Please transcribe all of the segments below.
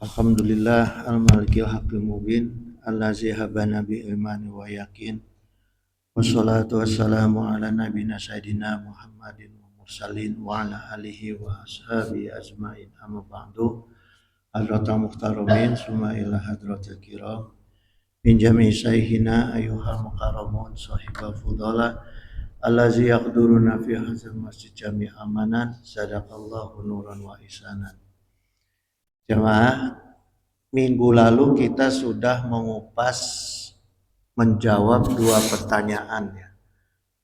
Alhamdulillah al-malikil haqqil mubin allazi habana bi imani wa yakin wassalatu wassalamu ala nabiyina sayyidina Muhammadin wa mursalin wa ala alihi wa ashabihi ajmain amma ba'du. Hadratal muhtaramin summa ila hadratil kiram min jami'i sayhina ayyuhal mukarramun sahibal fudala allazi yaqduruna fi hadzal masjid jami' amanan sadaqallahu nuran wa ihsanan. Jemaah, minggu lalu kita sudah menjawab dua pertanyaan ya.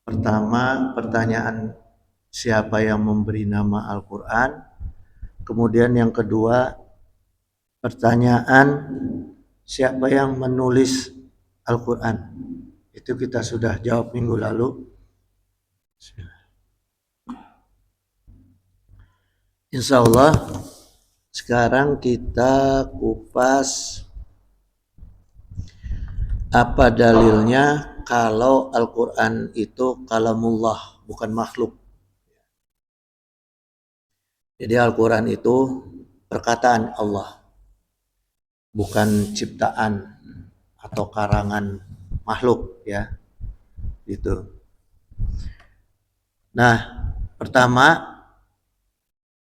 Pertama, pertanyaan siapa yang memberi nama Al-Quran. Kemudian yang kedua, pertanyaan siapa yang menulis Al-Quran. Itu kita sudah jawab minggu lalu. Insya Allah sekarang kita kupas apa dalilnya kalau Al-Quran itu kalamullah, bukan makhluk. Jadi Al-Quran itu perkataan Allah, bukan ciptaan atau karangan makhluk ya. Gitu. Nah, pertama,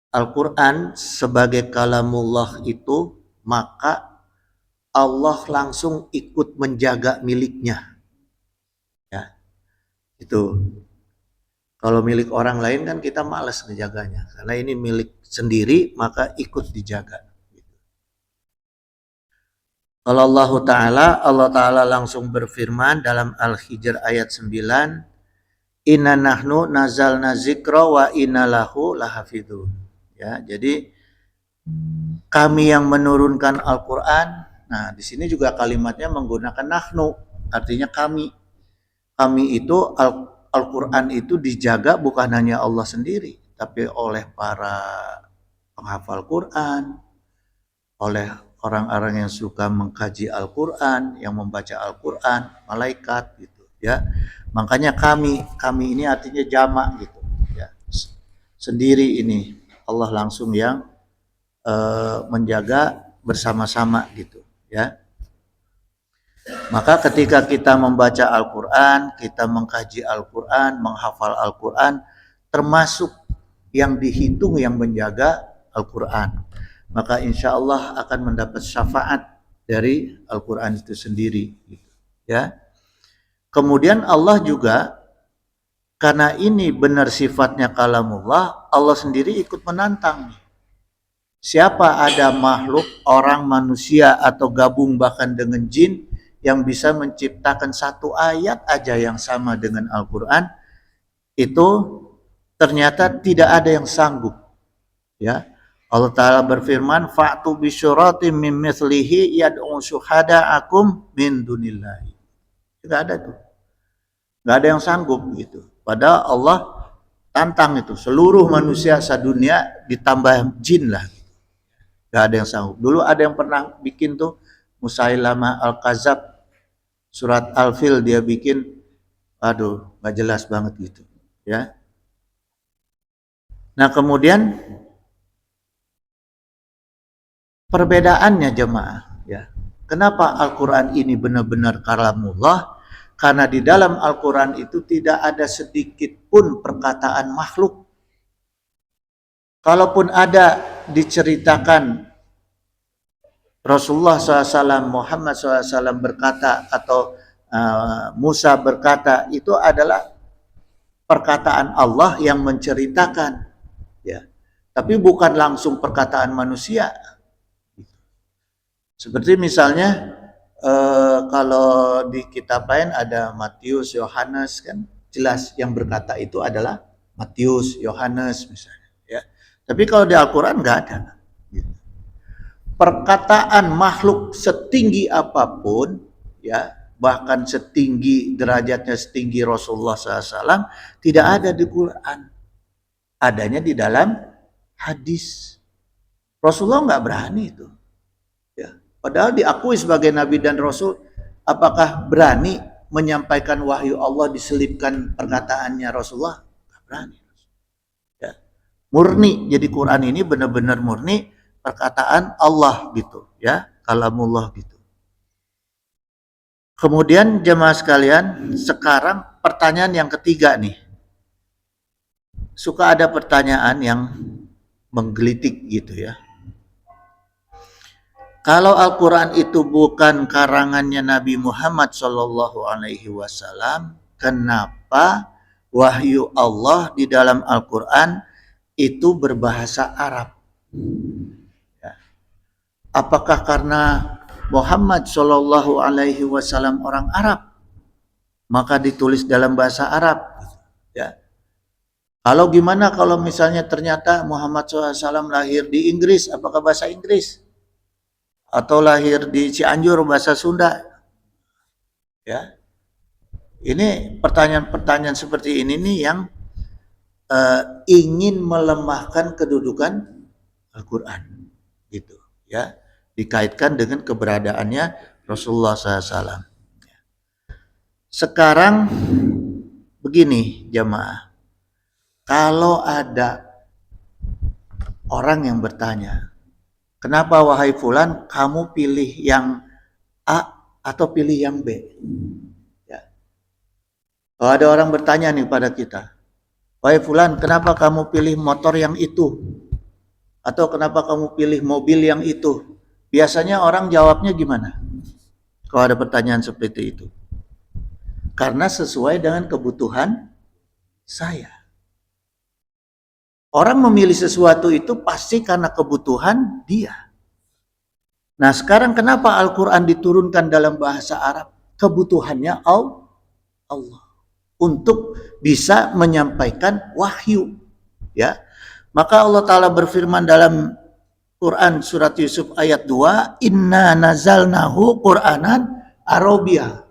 Al-Quran sebagai kalamullah itu maka Allah langsung ikut menjaga miliknya. Ya, itu. Kalau milik orang lain kan kita malas menjaganya. Karena ini milik sendiri maka ikut dijaga. Kalau Allah Ta'ala langsung berfirman dalam Al-Hijr ayat 9, Inna nahnu nazalna zikra wa inna lahu lahafidun. Ya, jadi kami yang menurunkan Al-Quran. Nah, di sini juga kalimatnya menggunakan nahnu, artinya kami. Kami itu Al-Quran itu dijaga bukan hanya Allah sendiri, tapi oleh para penghafal Quran, oleh orang-orang yang suka mengkaji Al-Quran, yang membaca Al-Quran, malaikat gitu ya. Makanya kami ini artinya jamak gitu ya. Sendiri ini Allah langsung yang menjaga bersama-sama gitu ya. Maka ketika kita membaca Al-Quran, kita mengkaji Al-Quran, menghafal Al-Quran, termasuk yang dihitung yang menjaga Al-Quran, maka insya Allah akan mendapat syafaat dari Al-Quran itu sendiri gitu ya. Kemudian Allah juga, karena ini benar sifatnya kalamullah, Allah sendiri ikut menantang. Siapa ada makhluk, orang, manusia, atau gabung bahkan dengan jin yang bisa menciptakan satu ayat aja yang sama dengan Al-Quran, itu ternyata tidak ada yang sanggup. Ya, Allah Ta'ala berfirman, Fa'tu bisyuratim min mithlihi yad'u syuhada'akum min dunillahi. Tidak ada tuh. Tidak ada yang sanggup gitu. Padahal Allah tantang itu. Seluruh manusia sedunia ditambah jin lah. Gak ada yang sanggup. Dulu ada yang pernah bikin tuh Musailamah Al-Kazab, surat Al-Fil dia bikin, aduh gak jelas banget gitu ya. Nah kemudian perbedaannya jemaah ya. Kenapa Al-Quran ini benar-benar kalamullah? Karena di dalam Al-Quran itu tidak ada sedikit pun perkataan makhluk. Kalaupun ada diceritakan Rasulullah SAW, Muhammad SAW berkata atau Musa berkata, itu adalah perkataan Allah yang menceritakan, ya. Tapi bukan langsung perkataan manusia. Seperti misalnya kalau di kitab lain ada Matius, Yohanes, kan jelas yang berkata itu adalah Matius, Yohanes misalnya. Ya. Tapi kalau di Al-Quran nggak ada. Perkataan makhluk setinggi apapun, ya bahkan setinggi derajatnya setinggi Rasulullah SAW, tidak ada di Quran. Adanya di dalam hadis. Rasulullah nggak berani itu. Ya. Padahal diakui sebagai Nabi dan Rasul, apakah berani menyampaikan wahyu Allah diselipkan perkataannya Rasulullah? Nggak berani. murni. Jadi Quran ini benar-benar murni perkataan Allah gitu ya, kalamullah gitu. Kemudian jemaah sekalian, sekarang pertanyaan yang ketiga nih. Suka ada pertanyaan yang menggelitik gitu ya. Kalau Al-Quran itu bukan karangannya Nabi Muhammad Shallallahu Alaihi Wasallam, kenapa wahyu Allah di dalam Al-Quran itu berbahasa Arab? Ya. Apakah karena Muhammad Shallallahu Alaihi Wasallam orang Arab, maka ditulis dalam bahasa Arab? Ya. Kalau gimana kalau misalnya ternyata Muhammad SAW lahir di Inggris, apakah bahasa Inggris? Atau lahir di Cianjur, bahasa Sunda? Ya, ini pertanyaan-pertanyaan seperti ini nih yang ingin melemahkan kedudukan Al-Quran, gitu ya, dikaitkan dengan keberadaannya Rasulullah SAW. Sekarang begini jamaah, kalau ada orang yang bertanya, kenapa wahai fulan kamu pilih yang A atau pilih yang B? Ya. Kalau ada orang bertanya nih pada kita, wahai fulan kenapa kamu pilih motor yang itu? Atau kenapa kamu pilih mobil yang itu? Biasanya orang jawabnya gimana? Kalau ada pertanyaan seperti itu. Karena sesuai dengan kebutuhan saya. Orang memilih sesuatu itu pasti karena kebutuhan dia. Nah sekarang kenapa Al-Quran diturunkan dalam bahasa Arab? Kebutuhannya Allah. Untuk bisa menyampaikan wahyu. Ya. Maka Allah Ta'ala berfirman dalam Quran surat Yusuf ayat 2, Inna nazalnahu Qur'anan Arabia.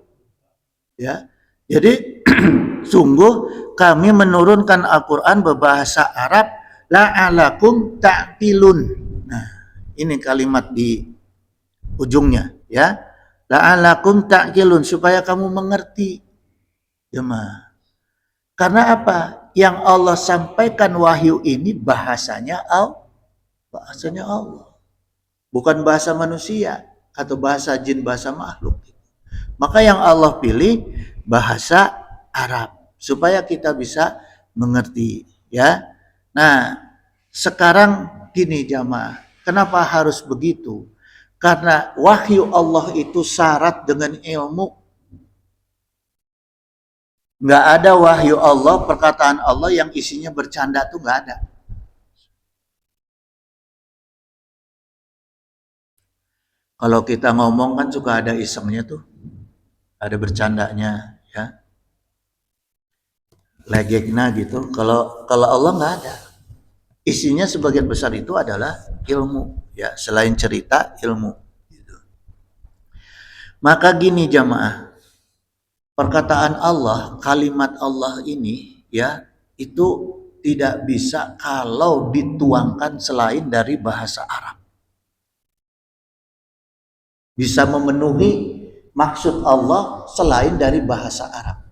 Ya. Jadi sungguh kami menurunkan Al-Quran berbahasa Arab la'alakum ta'qilun. Nah, ini kalimat di ujungnya ya. La'alakum ta'qilun, supaya kamu mengerti. Jemaah. Karena apa? Yang Allah sampaikan wahyu ini bahasanya Allah. Bukan bahasa manusia atau bahasa jin, bahasa makhluk. Maka yang Allah pilih bahasa Arab supaya kita bisa mengerti ya. Nah, sekarang gini jamaah, kenapa harus begitu? Karena wahyu Allah itu syarat dengan ilmu. Nggak ada wahyu Allah, perkataan Allah yang isinya bercanda tuh nggak ada. Kalau kita ngomong kan suka ada isengnya tuh, ada bercandanya ya, legeknya gitu. Kalau Allah nggak ada, isinya sebagian besar itu adalah ilmu ya, selain cerita ilmu. Gitu. Maka gini jamaah, perkataan Allah, kalimat Allah ini ya, itu tidak bisa kalau dituangkan selain dari bahasa Arab. Bisa memenuhi maksud Allah selain dari bahasa Arab.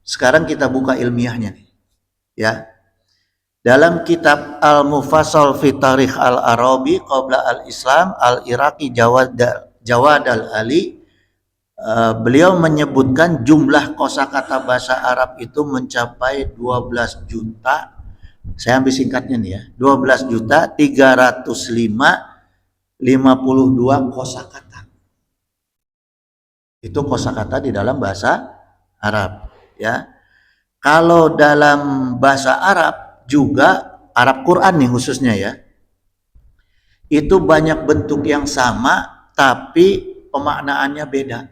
Sekarang kita buka ilmiahnya nih. Ya. Dalam kitab Al-Mufassal fi Tarikh Al-Arabi Qabla Al-Islam Al-Iraqi Jawad Al-Ali, beliau menyebutkan jumlah kosakata bahasa Arab itu mencapai 12 juta. Saya ambil singkatnya nih ya. 12 juta 305.52 kosakata. Itu kosakata di dalam bahasa Arab ya. Kalau dalam bahasa Arab juga, Arab Quran nih khususnya ya, itu banyak bentuk yang sama tapi pemaknaannya beda.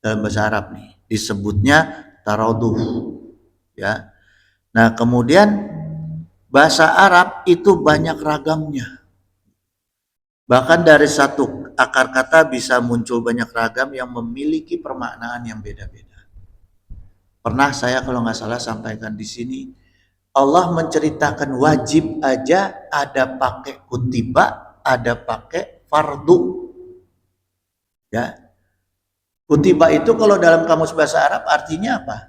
Dalam bahasa Arab nih disebutnya taraduh ya. Nah kemudian bahasa Arab itu banyak ragamnya. Bahkan dari satu akar kata bisa muncul banyak ragam yang memiliki permaknaan yang beda-beda. Pernah saya kalau nggak salah sampaikan di sini, Allah menceritakan wajib aja ada pakai kutiba, ada pakai fardu. Ya. Kutiba itu kalau dalam kamus bahasa Arab artinya apa?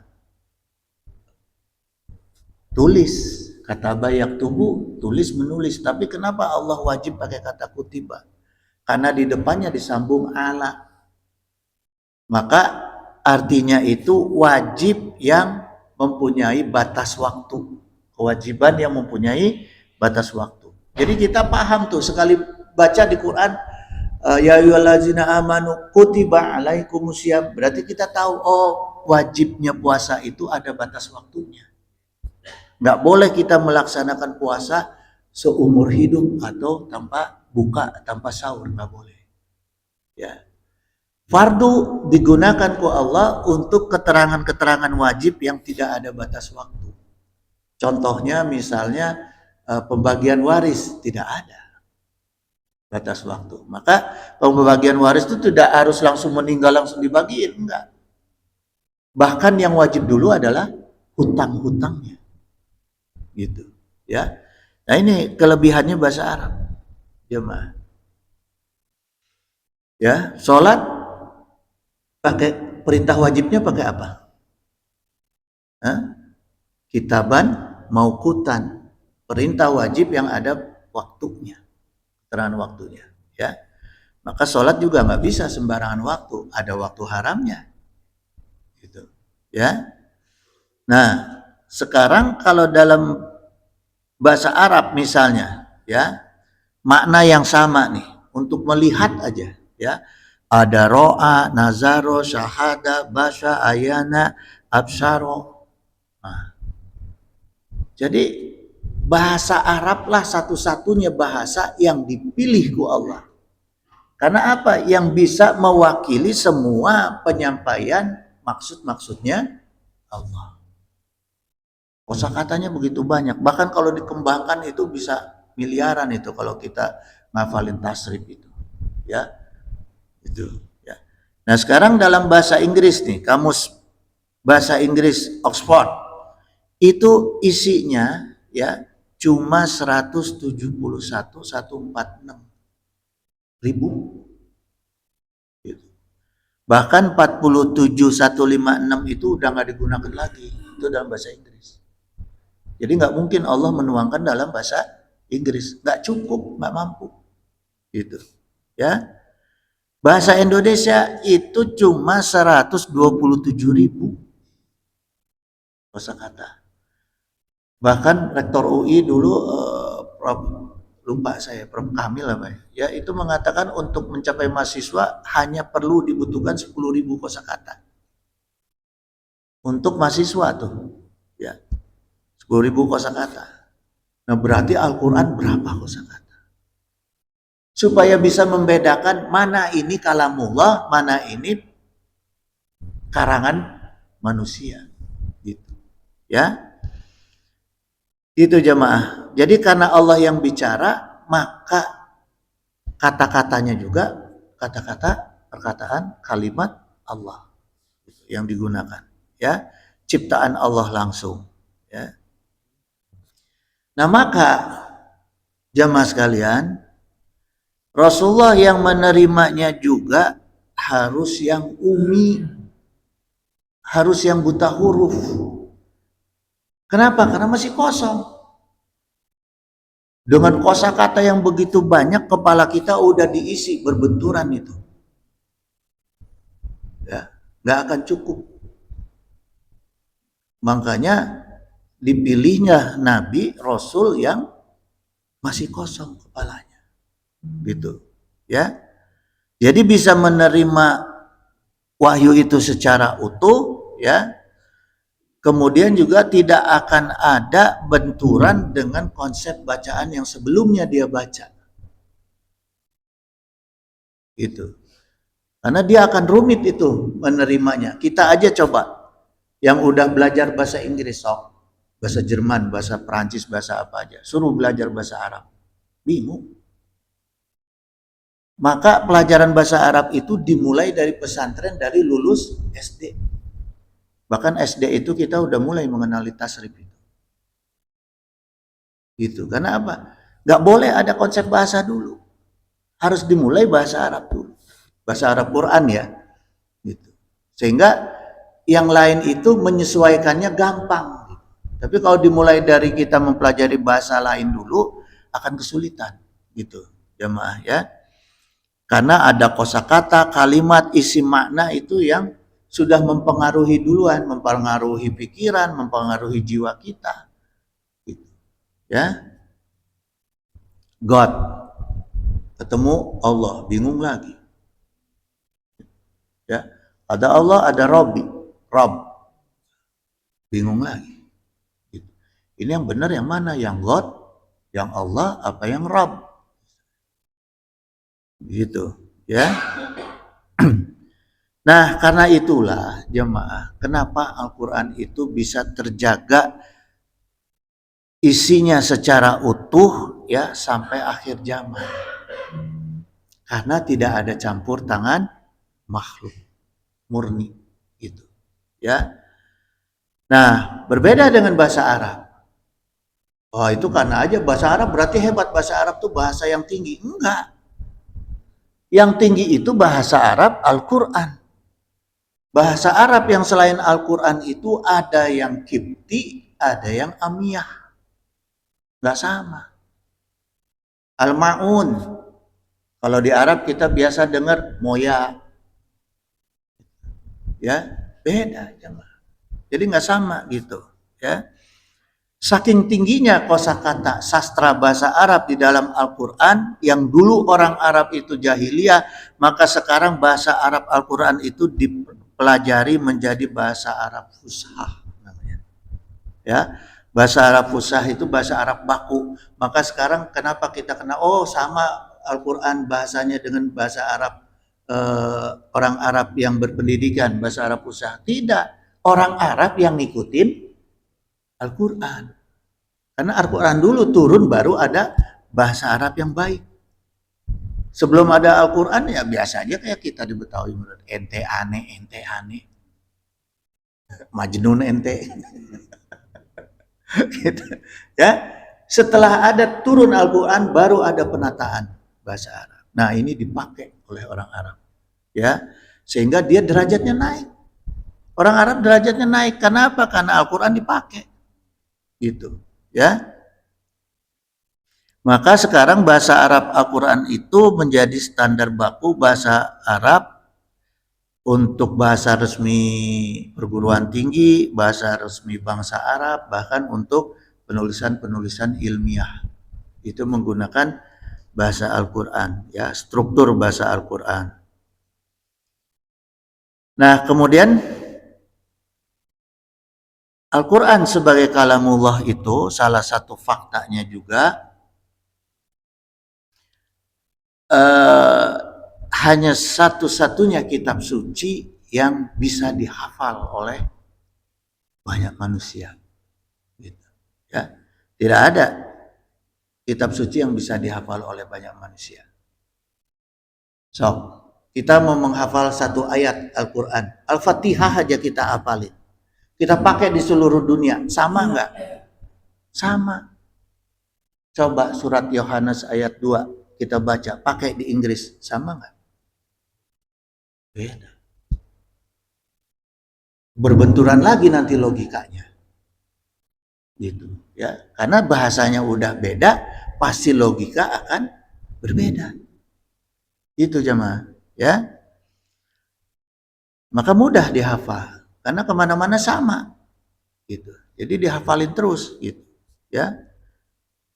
Tulis. Kataba yaktubu, tulis menulis. Tapi kenapa Allah wajib pakai kata kutiba? Karena di depannya disambung ala. Maka artinya itu wajib yang mempunyai batas waktu. Kewajiban yang mempunyai batas waktu. Jadi kita paham tuh sekali baca di Quran, ya ayyuhallazina amanu kutiba alaikumusiyam. Berarti kita tahu, oh wajibnya puasa itu ada batas waktunya. Nggak boleh kita melaksanakan puasa seumur hidup atau tanpa buka, tanpa sahur, nggak boleh. Ya. Fardu digunakan ku Allah untuk keterangan-keterangan wajib yang tidak ada batas waktu. Contohnya misalnya pembagian waris tidak ada batas waktu. Maka pembagian waris itu tidak harus langsung meninggal langsung dibagiin, enggak. Bahkan yang wajib dulu adalah hutang-hutangnya. Gitu, ya. Nah, ini kelebihannya bahasa Arab. Jemaah. Ya, sholat pakai perintah wajibnya pakai apa? Hah? Kitaban mauqutan. Perintah wajib yang ada waktunya. Keterangan waktunya, ya. Maka sholat juga nggak bisa sembarangan waktu, ada waktu haramnya. Gitu, ya. Nah, sekarang kalau dalam bahasa Arab misalnya, ya, makna yang sama nih untuk melihat aja, ya. Ada ro'a, nazaro, syahada, basya, ayana, absaro. Nah, jadi bahasa Arab lah satu-satunya bahasa yang dipilih ku Allah. Karena apa? Yang bisa mewakili semua penyampaian maksud-maksudnya Allah. Kosakatanya begitu banyak. Bahkan kalau dikembangkan itu bisa miliaran itu kalau kita ngafalin tasrif itu. Ya. Itu, ya. Nah, sekarang dalam bahasa Inggris nih, kamus bahasa Inggris Oxford itu isinya ya cuma 171.146 ribu. Gitu. Bahkan 47.156 itu udah nggak digunakan lagi. Itu dalam bahasa Inggris. Jadi nggak mungkin Allah menuangkan dalam bahasa Inggris, nggak cukup, nggak mampu, gitu, ya. Bahasa Indonesia itu cuma 127.000 kosakata. Bahkan Rektor UI dulu, Prof. lupa saya, Prof. Kamil apa ya, itu mengatakan untuk mencapai mahasiswa hanya perlu dibutuhkan 10.000 kosakata. Untuk mahasiswa tuh, ya. 10.000 kosakata. Nah, berarti Al-Quran berapa kosakata? Supaya bisa membedakan mana ini kalamullah, mana ini karangan manusia. Gitu. Ya. Itu jemaah. Jadi karena Allah yang bicara, maka kata-katanya juga kata-kata, perkataan, kalimat Allah yang digunakan. Ya. Ciptaan Allah langsung. Ya. Nah, maka jamaah sekalian, Rasulullah yang menerimanya juga harus yang umi, harus yang buta huruf. Kenapa? Karena masih kosong. Dengan kosakata yang begitu banyak, kepala kita udah diisi berbenturan itu. Ya, nggak akan cukup. Makanya dipilihnya Nabi Rasul yang masih kosong kepalanya, gitu, ya. Jadi bisa menerima wahyu itu secara utuh, ya. Kemudian juga tidak akan ada benturan dengan konsep bacaan yang sebelumnya dia baca, gitu. Karena dia akan rumit itu menerimanya. Kita aja coba yang udah belajar bahasa Inggris, bahasa Jerman, bahasa Perancis, bahasa apa aja, suruh belajar bahasa Arab, bingung. Maka pelajaran bahasa Arab itu dimulai dari pesantren, dari lulus SD. Bahkan SD itu kita udah mulai mengenali tasrif itu. Gitu. Karena apa? Gak boleh ada konsep bahasa dulu. Harus dimulai bahasa Arab dulu. Bahasa Arab Quran ya. Gitu. Sehingga yang lain itu menyesuaikannya gampang. Tapi kalau dimulai dari kita mempelajari bahasa lain dulu akan kesulitan gitu, jemaah ya. Karena ada kosakata, kalimat, isi makna itu yang sudah mempengaruhi duluan, mempengaruhi pikiran, mempengaruhi jiwa kita. Gitu. Ya. God ketemu Allah, bingung lagi. Ya. Ada Allah, ada Robbi, Rob. Bingung lagi. Gitu. Ini yang benar yang mana? Yang God, yang Allah, apa yang Rob? Gitu, ya. Nah, karena itulah jemaah, kenapa Al-Quran itu bisa terjaga isinya secara utuh ya sampai akhir zaman. Karena tidak ada campur tangan makhluk, murni itu. Ya. Nah, berbeda dengan bahasa Arab. Oh, itu karena aja bahasa Arab berarti hebat, bahasa Arab tuh bahasa yang tinggi. Enggak. Yang tinggi itu bahasa Arab Al-Quran. Bahasa Arab yang selain Al-Quran itu ada yang Kipti, ada yang Amiyah. Nggak sama. Al-Ma'un. Kalau di Arab kita biasa dengar Moya. Ya, beda. Jadi nggak sama gitu. Ya. Saking tingginya kosakata sastra bahasa Arab di dalam Al-Quran, yang dulu orang Arab itu jahiliyah, maka sekarang bahasa Arab Al-Quran itu dipelajari menjadi bahasa Arab Fushah namanya. Ya, bahasa Arab Fushah itu bahasa Arab baku. Maka sekarang kenapa kita kena sama Al-Quran bahasanya dengan bahasa Arab orang Arab yang berpendidikan bahasa Arab Fushah? Tidak, orang Arab yang ngikutin Al-Quran. Karena Al-Quran dulu turun baru ada bahasa Arab yang baik. Sebelum ada Al-Quran ya biasa aja kayak kita di Betawi, ente aneh. Majnun ente. Gitu. Ya. Setelah ada turun Al-Quran baru ada penataan bahasa Arab. Nah, ini dipakai oleh orang Arab. Ya. Sehingga dia derajatnya naik. Orang Arab derajatnya naik. Kenapa? Karena Al-Quran dipakai. Gitu. Ya. Maka sekarang bahasa Arab Al-Quran itu menjadi standar baku bahasa Arab untuk bahasa resmi perguruan tinggi, bahasa resmi bangsa Arab, bahkan untuk penulisan-penulisan ilmiah. Itu menggunakan bahasa Al-Quran, ya, struktur bahasa Al-Quran. Nah, kemudian Al-Quran sebagai kalamullah itu salah satu faktanya juga hanya satu-satunya kitab suci yang bisa dihafal oleh banyak manusia. Gitu. Ya. Tidak ada kitab suci yang bisa dihafal oleh banyak manusia. So, kita mau menghafal satu ayat Al-Quran, Al-Fatihah aja kita hafalin. Kita pakai di seluruh dunia, sama enggak? Sama. Coba surat Yohanes ayat 2 kita baca, pakai di Inggris, sama enggak? Beda. Berbenturan lagi nanti logikanya. Gitu, ya. Karena bahasanya udah beda, pasti logika akan berbeda. Itu jemaah, ya. Maka mudah dihafal. Karena kemana-mana sama, gitu. Jadi dihafalin terus, gitu, ya.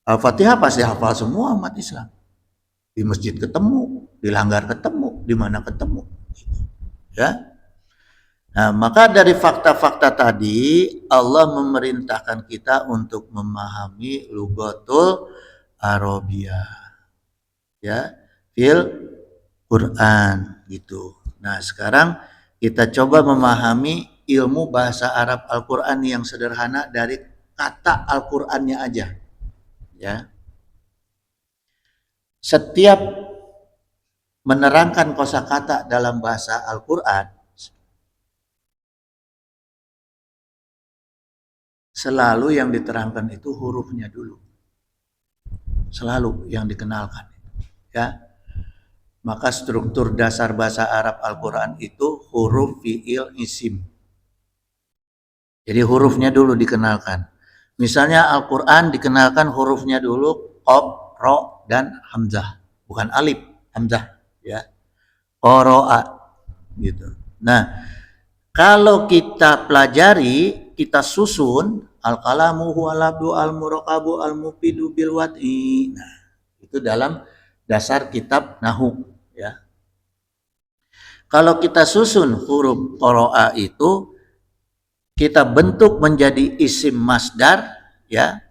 Al-Fatihah pasti hafal semua umat Islam. Di masjid ketemu, di langgar ketemu, di mana ketemu, gitu. Ya. Nah, maka dari fakta-fakta tadi Allah memerintahkan kita untuk memahami lughatul Arabiyah, ya, fil Quran, gitu. Nah, sekarang kita coba memahami ilmu bahasa Arab Al-Quran yang sederhana dari kata Al-Qurannya aja. Ya. Setiap menerangkan kosakata dalam bahasa Al-Quran, selalu yang diterangkan itu hurufnya dulu. Selalu yang dikenalkan. Ya. Maka struktur dasar bahasa Arab Al-Quran itu huruf, fi'il, isim. Jadi hurufnya dulu dikenalkan. Misalnya Al-Quran dikenalkan hurufnya dulu qaf, ro, dan hamzah, bukan alif, hamzah, ya. Qoro'a gitu. Nah, kalau kita pelajari, kita susun al-kalamu huwal abdu al-muraqabu al-mufidu bil wad'i. Nah, itu dalam dasar kitab Nahwu, ya. Kalau kita susun huruf qoro'a itu, kita bentuk menjadi isim masdar, ya.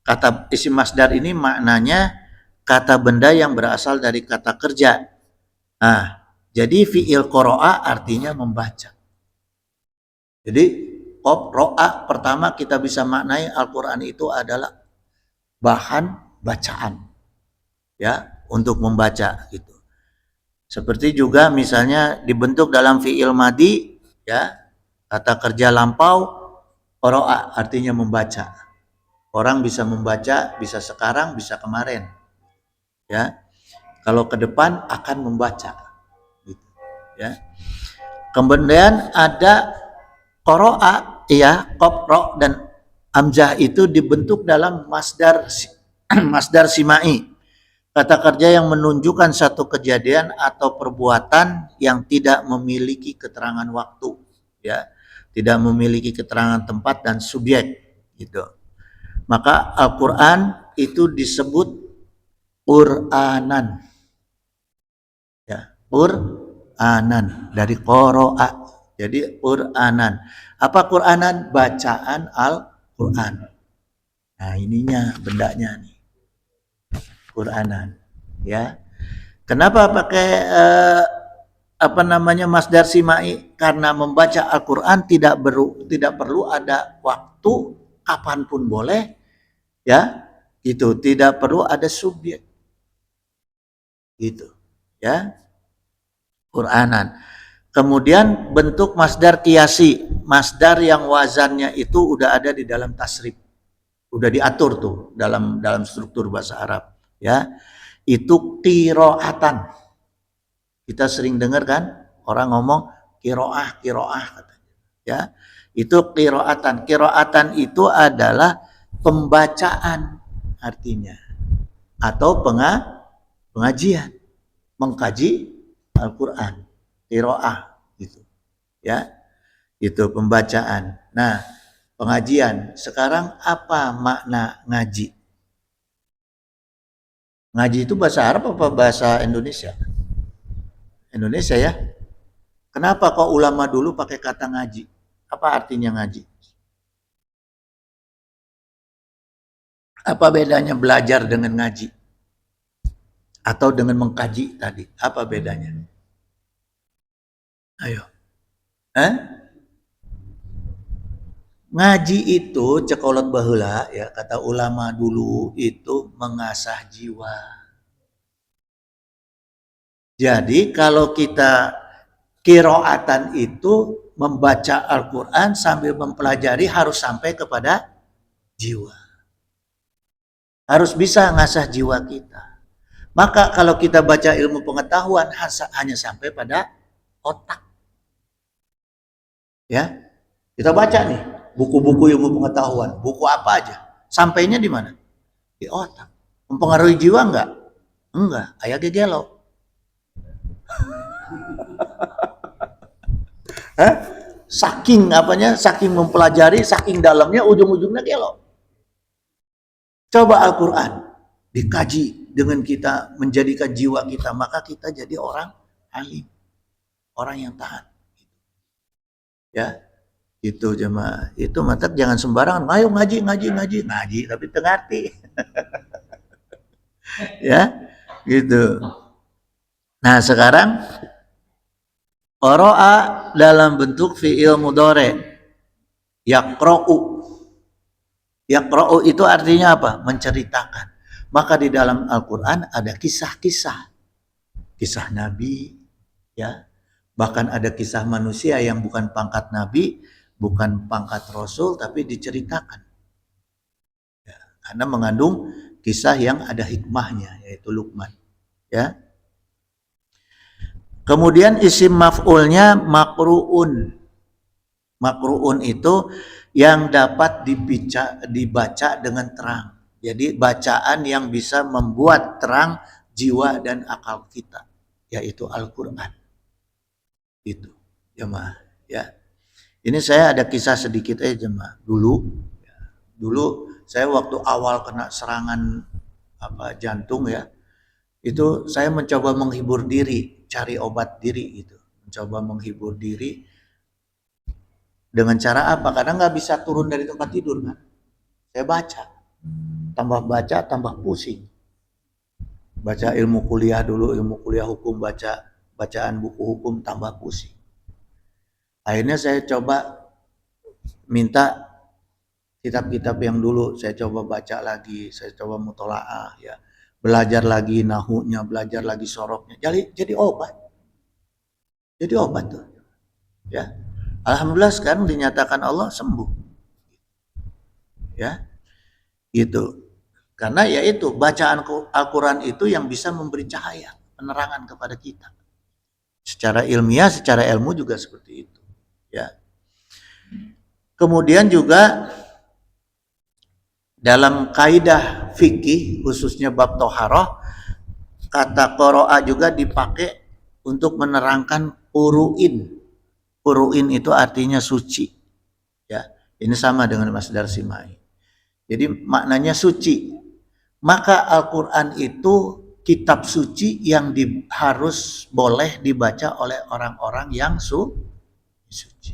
Kata isim masdar ini maknanya kata benda yang berasal dari kata kerja. Nah, jadi fi'il qoro'a artinya membaca. Jadi ro'a pertama kita bisa maknai Al-Quran itu adalah bahan bacaan, ya, untuk membaca gitu. Seperti juga misalnya dibentuk dalam fi'il madi, ya, kata kerja lampau, qoro'a artinya membaca. Orang bisa membaca, bisa sekarang, bisa kemarin, ya. Kalau ke depan akan membaca, gitu, ya. Kemudian ada qoro'a, ya, qaf, ro, dan hamzah itu dibentuk dalam masdar masdar simai. Kata kerja yang menunjukkan satu kejadian atau perbuatan yang tidak memiliki keterangan waktu, ya, tidak memiliki keterangan tempat dan subjek, gitu. Maka Al-Quran itu disebut Qur'anan, ya, Qur'anan dari qoro'a, jadi Qur'anan. Apa Qur'anan? Bacaan Al-Quran. Nah, ininya bendanya nih, Qur'anan, ya. Kenapa pakai masdar simai? Karena membaca Al-Quran tidak perlu ada waktu, kapanpun boleh, ya. Itu tidak perlu ada subjek, gitu, ya. Qur'anan. Kemudian bentuk masdar qiyasi, masdar yang wazannya itu udah ada di dalam tasrif, udah diatur tuh dalam struktur bahasa Arab, ya. Itu qiraatan. Kita sering dengar kan orang ngomong qiraah katanya, ya. Itu qiraatan. Qiraatan itu adalah pembacaan artinya, atau pengajian, mengkaji Al-Quran, qiraah gitu, ya. Itu pembacaan. Nah, pengajian. Sekarang apa makna ngaji? Ngaji itu bahasa Arab apa bahasa Indonesia? Indonesia, ya. Kenapa kok ulama dulu pakai kata ngaji? Apa artinya ngaji? Apa bedanya belajar dengan ngaji? Atau dengan mengkaji tadi? Apa bedanya? Ayo. Ngaji itu cekolot baheula, ya, kata ulama dulu itu mengasah jiwa. Jadi kalau kita qiraatan itu membaca Al-Quran sambil mempelajari harus sampai kepada jiwa. Harus bisa ngasah jiwa kita. Maka kalau kita baca ilmu pengetahuan hanya sampai pada otak. Ya. Kita baca nih buku-buku ilmu pengetahuan, buku apa aja. Sampainya di mana? Di otak. Mempengaruhi jiwa enggak? Enggak, aya gegelo. Saking mempelajari, saking dalamnya, ujung-ujungnya gelo. Coba Al-Quran dikaji dengan kita, menjadikan jiwa kita, maka kita jadi orang alim, orang yang taat, ya. Itu jemaah, itu mantap, jangan sembarangan ayo ngaji tapi tengerti. Ya, gitu. Nah, sekarang qara'a dalam bentuk fi'il mudhari. Yaqra'u. Yaqra'u itu artinya apa? Menceritakan. Maka di dalam Al-Quran ada kisah-kisah. Kisah Nabi, ya. Bahkan ada kisah manusia yang bukan pangkat Nabi, bukan pangkat Rasul, tapi diceritakan. Ya, karena mengandung kisah yang ada hikmahnya, yaitu Luqman, ya. Kemudian isim maf'ulnya makru'un. Makru'un itu yang dapat dibaca dengan terang. Jadi bacaan yang bisa membuat terang jiwa dan akal kita, yaitu Al-Quran. Itu, jemaah. Ya, ini saya ada kisah sedikit aja, jemaah. Dulu saya waktu awal kena serangan jantung ya, itu saya mencoba menghibur diri, cari obat diri gitu, mencoba menghibur diri dengan cara apa? Karena nggak bisa turun dari tempat tidur kan, saya baca. Tambah baca tambah pusing. Baca ilmu kuliah dulu, ilmu kuliah hukum, bacaan buku hukum tambah pusing. Akhirnya saya coba minta kitab-kitab yang dulu saya coba baca lagi, saya coba mutolaah ya. Belajar lagi nahunya, belajar lagi sorofnya. Jadi obat. Jadi obat tuh. Ya. Alhamdulillah sekarang dinyatakan Allah sembuh. Ya. Gitu. Karena yaitu bacaan Al-Quran itu yang bisa memberi cahaya, penerangan kepada kita. Secara ilmiah, secara ilmu juga seperti itu. Ya. Kemudian juga dalam kaidah fikih, khususnya bab toharoh, kata qoro'a juga dipakai untuk menerangkan uru'in. Uru'in itu artinya suci. Ya, ini sama dengan masdar simai. Jadi maknanya suci. Maka Al-Quran itu kitab suci yang harus boleh dibaca oleh orang-orang yang suci.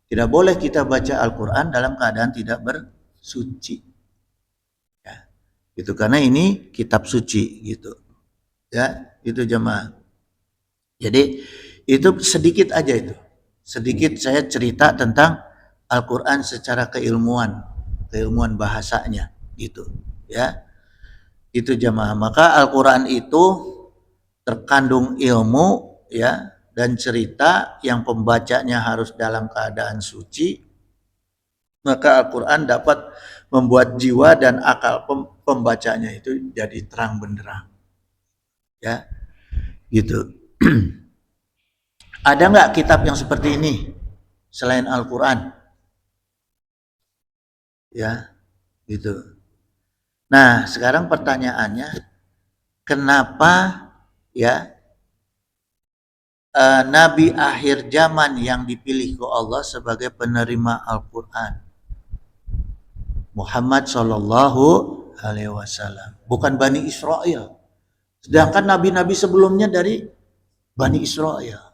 Tidak boleh kita baca Al-Quran dalam keadaan tidak bersuci. Ya, gitu, karena ini kitab suci gitu. Ya, itu jemaah. Jadi itu sedikit aja itu. Sedikit saya cerita tentang Al-Quran secara keilmuan bahasanya gitu. Ya. Itu jemaah. Maka Al-Quran itu terkandung ilmu ya dan cerita yang pembacanya harus dalam keadaan suci. Maka Al-Quran dapat membuat jiwa dan akal pembacanya itu jadi terang benderang. Ya, gitu. Ada nggak kitab yang seperti ini selain Al-Quran? Ya, gitu. Nah, sekarang pertanyaannya, kenapa ya Nabi akhir zaman yang dipilih ke Allah sebagai penerima Al-Quran, Muhammad Shallallahu Alaihi Wasallam, bukan Bani Israel? Sedangkan nabi-nabi sebelumnya dari Bani Israel.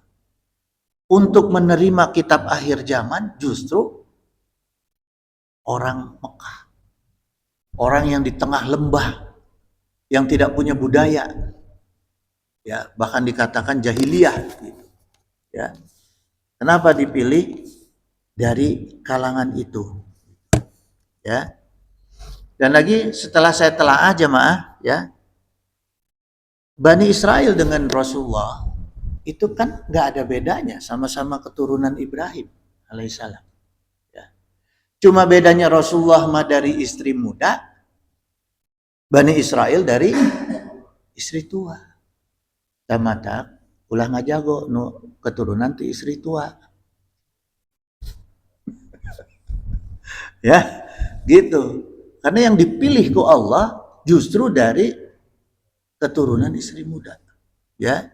Untuk menerima kitab akhir zaman justru orang Mekah, orang yang di tengah lembah, yang tidak punya budaya, ya bahkan dikatakan jahiliyah gitu. Ya, kenapa dipilih dari kalangan itu? Ya, dan lagi setelah saya telaah jemaah, ya, Bani Israel dengan Rasulullah itu kan nggak ada bedanya, sama-sama keturunan Ibrahim alaihissalam. Ya. Cuma bedanya Rasulullah mah dari istri muda, Bani Israel dari istri tua. Tamatak ulah ngajago nu keturunan ti istri tua. Ya, gitu. Karena yang dipilih ke Allah justru dari keturunan istri muda. Ya.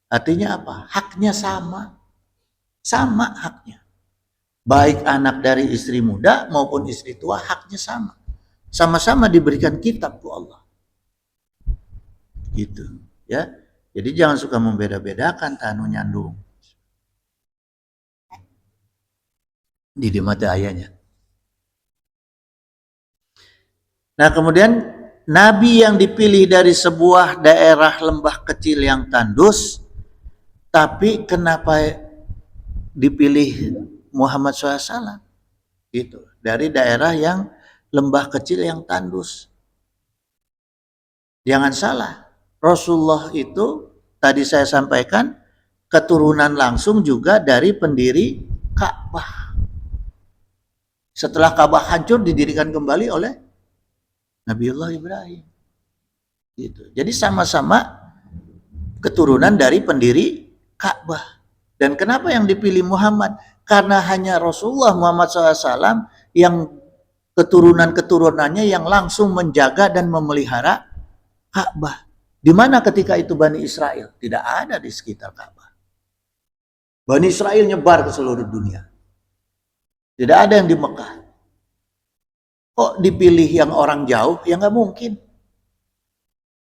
Artinya apa? Haknya sama. Sama haknya. Baik anak dari istri muda maupun istri tua haknya sama. Sama-sama diberikan kitab ke Allah. Gitu, ya. Jadi jangan suka membeda-bedakan tanu nyandung. Di mata ayahnya. Nah, kemudian Nabi yang dipilih dari sebuah daerah lembah kecil yang tandus, tapi kenapa dipilih Muhammad SAW? Gitu, dari daerah yang lembah kecil yang tandus. Jangan salah, Rasulullah itu tadi saya sampaikan keturunan langsung juga dari pendiri Ka'bah. Setelah Ka'bah hancur didirikan kembali oleh Nabiullah Ibrahim. Gitu. Jadi sama-sama keturunan dari pendiri Ka'bah. Dan kenapa yang dipilih Muhammad? karena hanya Rasulullah Muhammad SAW yang keturunan-keturunannya yang langsung menjaga dan memelihara Ka'bah. Di mana ketika itu Bani Israel? Tidak ada di sekitar Ka'bah. Bani Israel nyebar ke seluruh dunia. Tidak ada yang di Mekah. Kok dipilih yang orang jauh? Ya nggak mungkin.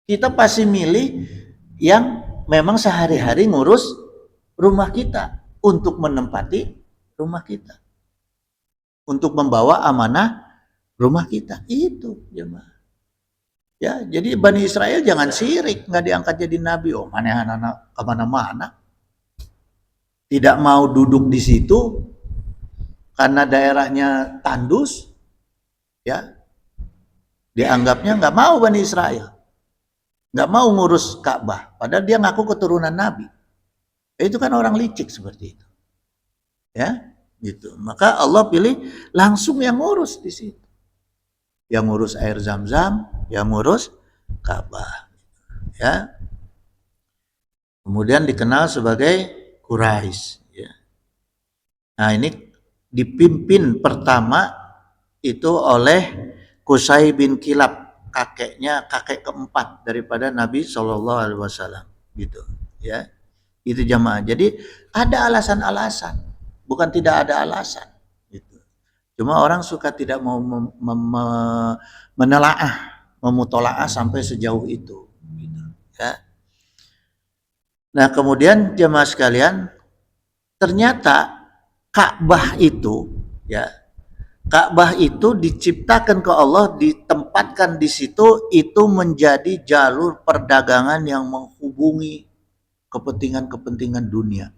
Kita pasti milih yang memang sehari-hari ngurus rumah kita untuk menempati rumah kita. Untuk membawa amanah rumah kita. Itu jemaah. Ya, jadi Bani Israel jangan sirik, nggak diangkat jadi nabi. Oh, mana anak kemana-mana. Tidak mau duduk di situ karena daerahnya tandus, ya dianggapnya nggak mau Bani Israel, nggak mau ngurus Ka'bah, padahal dia ngaku keturunan Nabi. Itu kan orang licik seperti itu, ya gitu. Maka Allah pilih langsung yang ngurus di situ, yang ngurus air Zam-Zam, yang ngurus Ka'bah, ya. Kemudian dikenal sebagai Quraisy. Ya. Nah ini dipimpin pertama itu oleh Qusay bin Kilab, kakek keempat daripada Nabi Shallallahu Alaihi Wasallam, gitu, ya. Itu jamaah. Jadi ada alasan-alasan, bukan tidak ada alasan. Gitu. Cuma orang suka tidak mau menelaah, memutolaah sampai sejauh itu. Gitu, ya. Nah kemudian jemaah sekalian, ternyata Ka'bah itu, ya, Ka'bah itu diciptakan ke Allah, ditempatkan di situ, itu menjadi jalur perdagangan yang menghubungi kepentingan-kepentingan dunia.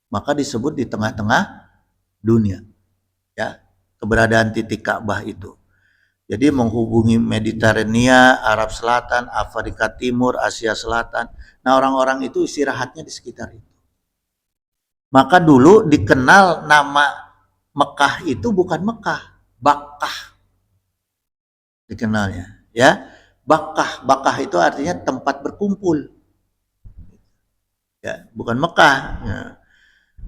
Maka disebut di tengah-tengah dunia, ya, keberadaan titik Ka'bah itu. Jadi menghubungi Mediterania, Arab Selatan, Afrika Timur, Asia Selatan. Nah orang-orang itu istirahatnya di sekitar itu. Maka dulu dikenal nama Mekah itu bukan Mekah, Bakkah dikenalnya, ya. Bakkah itu artinya tempat berkumpul, ya, bukan Mekah. Ya.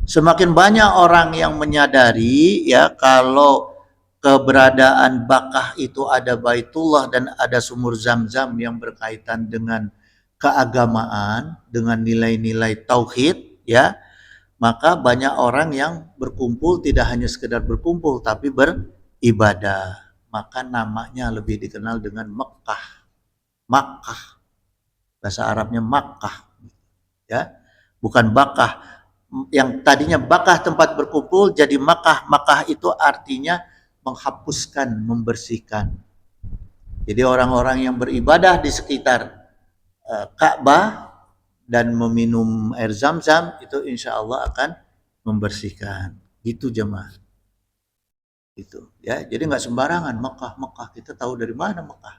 Semakin banyak orang yang menyadari, ya, kalau keberadaan Bakkah itu ada Baitullah dan ada sumur Zam-Zam yang berkaitan dengan keagamaan, dengan nilai-nilai tauhid, ya, maka banyak orang yang berkumpul tidak hanya sekedar berkumpul tapi beribadah. Maka namanya lebih dikenal dengan Mekah. Makkah. Bahasa Arabnya Makkah, ya. Bukan Bakkah. Yang tadinya Bakkah tempat berkumpul jadi Makkah. Makkah itu artinya menghapuskan, membersihkan. Jadi orang-orang yang beribadah di sekitar Ka'bah dan meminum air Zam-Zam itu insya Allah akan membersihkan. Itu jemaah. Itu, ya. Jadi nggak sembarangan Mekah. Kita tahu dari mana Mekah.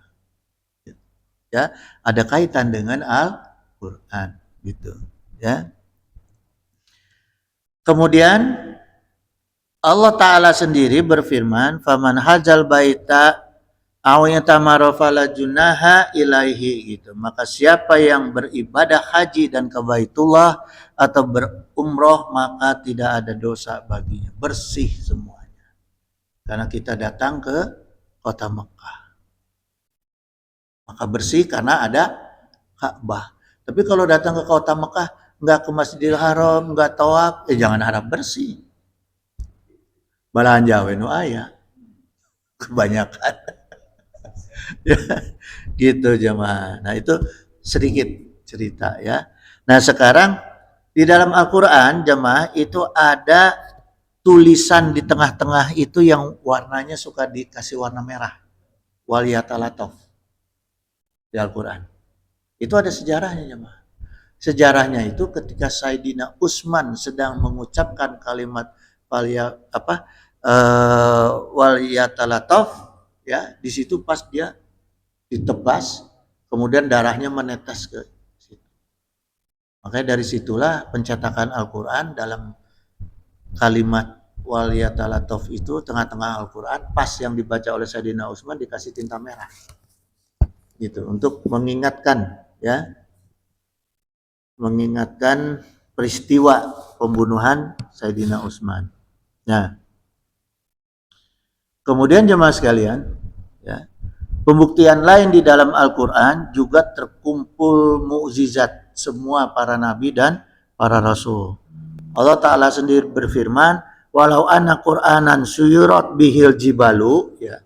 Ya, ada kaitan dengan Al-Qur'an, gitu, ya. Kemudian Allah Ta'ala sendiri berfirman, "Faman hajal baita aw yatamara fala junaha ilaihi," gitu. Maka siapa yang beribadah haji dan ke Baitullah atau berumroh maka tidak ada dosa baginya, bersih semuanya. Karena kita datang ke kota Mekah. Maka bersih karena ada Ka'bah. Tapi kalau datang ke kota Mekah enggak ke Masjidil Haram, enggak tawaf, jangan harap bersih. Balahan Jawa nu aya. Kebanyakan. Ya, gitu jemaah. Nah itu sedikit cerita, ya. Nah sekarang di dalam Al-Quran jemaah itu ada tulisan di tengah-tengah itu yang warnanya suka dikasih warna merah, waliyatalatov di Al-Quran. Itu ada sejarahnya jemaah. Sejarahnya itu ketika Sayyidina Utsman sedang mengucapkan kalimat waliyatalatov, ya, di situ pas dia ditebas, kemudian darahnya menetes ke situ. Makanya dari situlah pencetakan Al-Quran dalam kalimat waliyatalatov itu tengah-tengah Al-Quran, pas yang dibaca oleh Sayyidina Utsman dikasih tinta merah, gitu, untuk mengingatkan, ya, mengingatkan peristiwa pembunuhan Sayyidina Utsman. Nah, kemudian jemaah sekalian, ya, pembuktian lain di dalam Al-Quran juga terkumpul mukjizat semua para nabi dan para rasul. Allah Ta'ala sendiri berfirman, walau anna Qur'anan suyurat bihil jibalu, ya.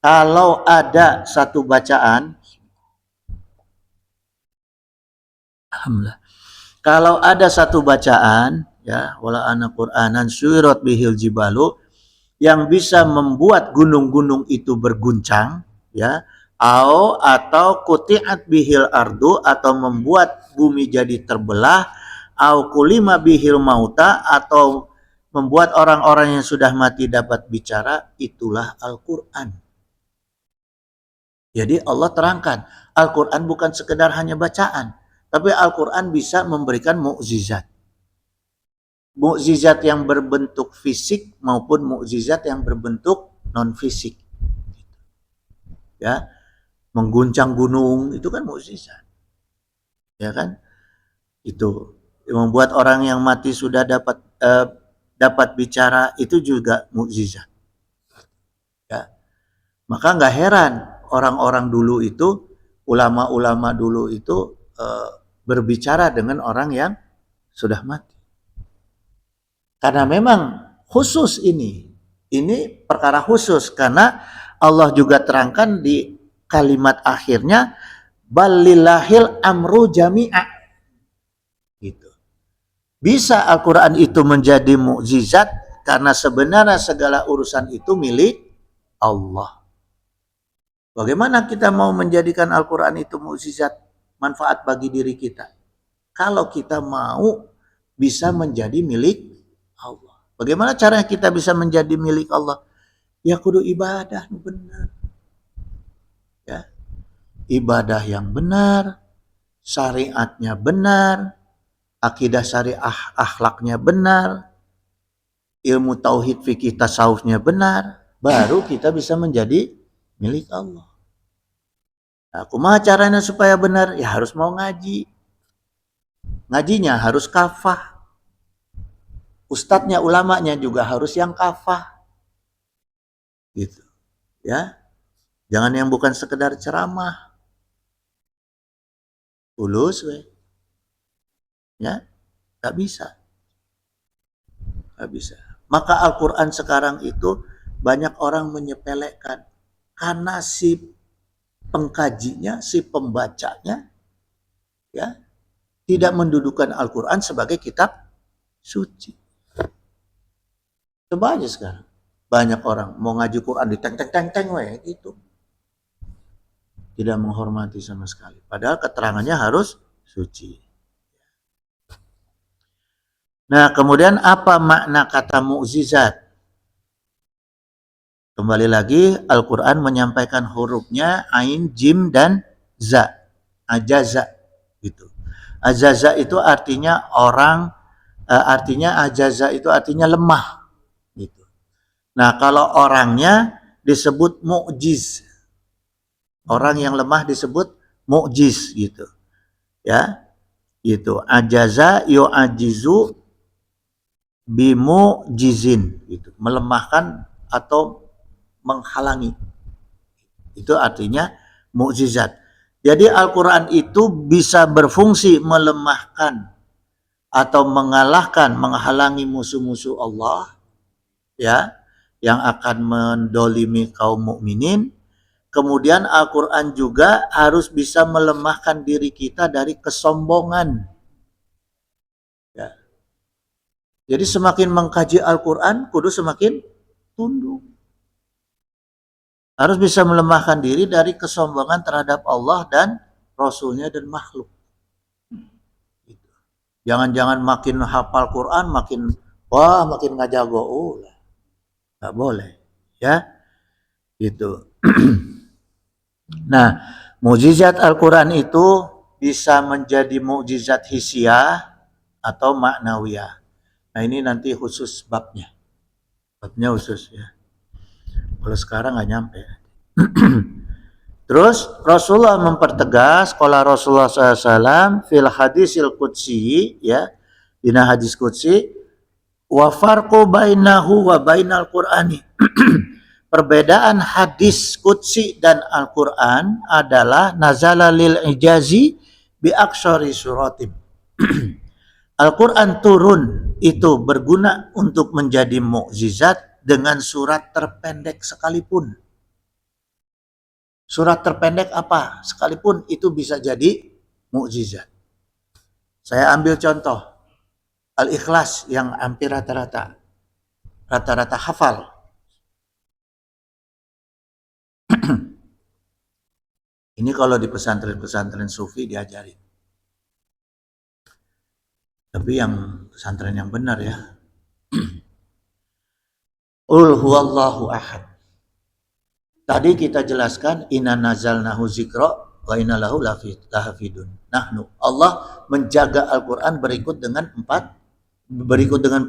Kalau ada satu bacaan, alhamdulillah. Kalau ada satu bacaan, ya, walau anna Qur'anan suyurat bihil jibalu, yang bisa membuat gunung-gunung itu berguncang, ya, atau kutiat bihil ardu, atau membuat bumi jadi terbelah, au kulima bihil mauta, atau membuat orang-orang yang sudah mati dapat bicara, itulah Al-Quran. Jadi Allah terangkan, Al-Quran bukan sekedar hanya bacaan, tapi Al-Quran bisa memberikan mukjizat. Mukjizat yang berbentuk fisik maupun mukjizat yang berbentuk non fisik. Ya, mengguncang gunung itu kan mukjizat. Ya kan? Itu membuat orang yang mati sudah dapat bicara, itu juga mukjizat. Ya. Maka nggak heran orang-orang dulu itu, ulama-ulama dulu itu berbicara dengan orang yang sudah mati. Karena memang khusus ini perkara khusus, karena Allah juga terangkan di kalimat akhirnya, balillahil amru jami'a. Gitu. Bisa Al-Quran itu menjadi mukjizat karena sebenarnya segala urusan itu milik Allah. Bagaimana kita mau menjadikan Al-Quran itu mukjizat, manfaat bagi diri kita? Kalau kita mau bisa menjadi milik Allah. Bagaimana caranya kita bisa menjadi milik Allah? Ya kudu ibadah benar. Ya. Ibadah yang benar, syariatnya benar, akidah syariah akhlaknya benar, ilmu tauhid fikih tasawufnya benar, baru kita bisa menjadi milik Allah. Nah, kumaha caranya supaya benar? Ya harus mau ngaji. Ngajinya harus kafah. Ustadznya, ulamanya juga harus yang kafah. Gitu. Ya. Jangan yang bukan sekedar ceramah. Tulus we. Ya. Gak bisa. Gak bisa. Maka Al-Quran sekarang itu banyak orang menyepelekan. Karena si pengkajinya, si pembacanya, ya, tidak mendudukan Al-Quran sebagai kitab suci. Coba aja sekarang. Banyak orang mau ngaji Quran di teng-teng-teng gitu. Tidak menghormati sama sekali. Padahal keterangannya harus suci. Nah, kemudian apa makna kata mukjizat? Kembali lagi, Al-Quran menyampaikan hurufnya ain, jim, dan za. Ajaza. Gitu. Ajaza itu artinya orang, ajaza itu artinya lemah. Gitu. Nah, kalau orangnya disebut mukjiz. Orang yang lemah disebut mukjiz gitu. Ya. Gitu. Ajaza yu'ajizu bimujizin gitu. Melemahkan atau menghalangi. Itu artinya mukjizat. Jadi Al-Quran itu bisa berfungsi melemahkan atau mengalahkan, menghalangi musuh-musuh Allah, ya, yang akan mendolimi kaum mukminin. Kemudian Al-Quran juga harus bisa melemahkan diri kita dari kesombongan. Ya. Jadi semakin mengkaji Al-Quran, kudu semakin tunduk. Harus bisa melemahkan diri dari kesombongan terhadap Allah dan Rasulnya dan makhluk. Jangan-jangan makin hafal Quran, makin nggak jago. Nggak boleh. Ya, gitu. Nah, mukjizat Al-Quran itu bisa menjadi mukjizat hisiah atau maknawiyah. Nah, ini nanti khusus babnya. Babnya khusus ya. Kalau sekarang nggak nyampe. Terus Rasulullah mempertegas, qala Rasulullah SAW fil hadisil qudsi, ya, dina hadis qudsi, Wa farqu bainahu wa bainal Qur'ani. Perbedaan hadis qudsi dan Al-Qur'an adalah nazala lil ijazi bi aksari suratim. Al-Qur'an turun itu berguna untuk menjadi mukjizat dengan surat terpendek sekalipun. Surat terpendek apa? Sekalipun itu bisa jadi mukjizat. Saya ambil contoh Al-Ikhlas yang hampir rata-rata hafal. Ini kalau di pesantren-pesantren sufi diajarin. Tapi yang pesantren yang benar ya. Qul huwallahu ahad. Tadi kita jelaskan inna nazalnahu zikra wa inna lahu lahafidun. Nahnu, Allah menjaga Al-Qur'an berikut dengan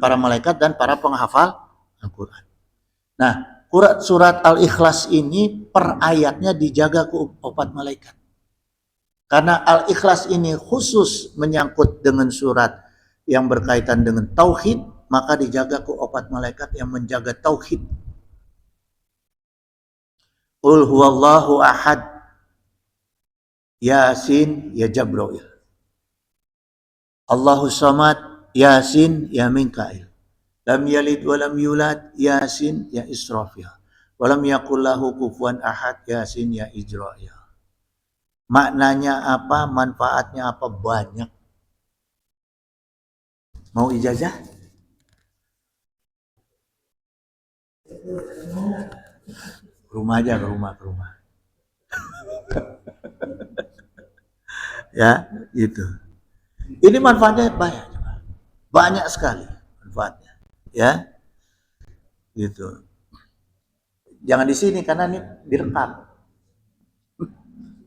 para malaikat dan para penghafal Al-Qur'an. Nah, surat Al-Ikhlas ini per ayatnya dijaga ke 4 malaikat. Karena Al-Ikhlas ini khusus menyangkut dengan surat yang berkaitan dengan tauhid, maka dijaga ke 4 malaikat yang menjaga tauhid. Qul huwallahu ahad. Yasin ya Jabrail. Allahus samad. Yasin ya Mikail. Lam yalid wa lam yulad. Yasin ya Israfil. Wa lam yakul lahu kufuwan ahad. Yasin ya Ijrail. Maknanya apa? Manfaatnya apa? Banyak. Mau ijazah? Rumah aja, ke rumah. Ya, gitu. Ini manfaatnya banyak sekali manfaatnya, ya, gitu. Jangan di sini karena ini direkam,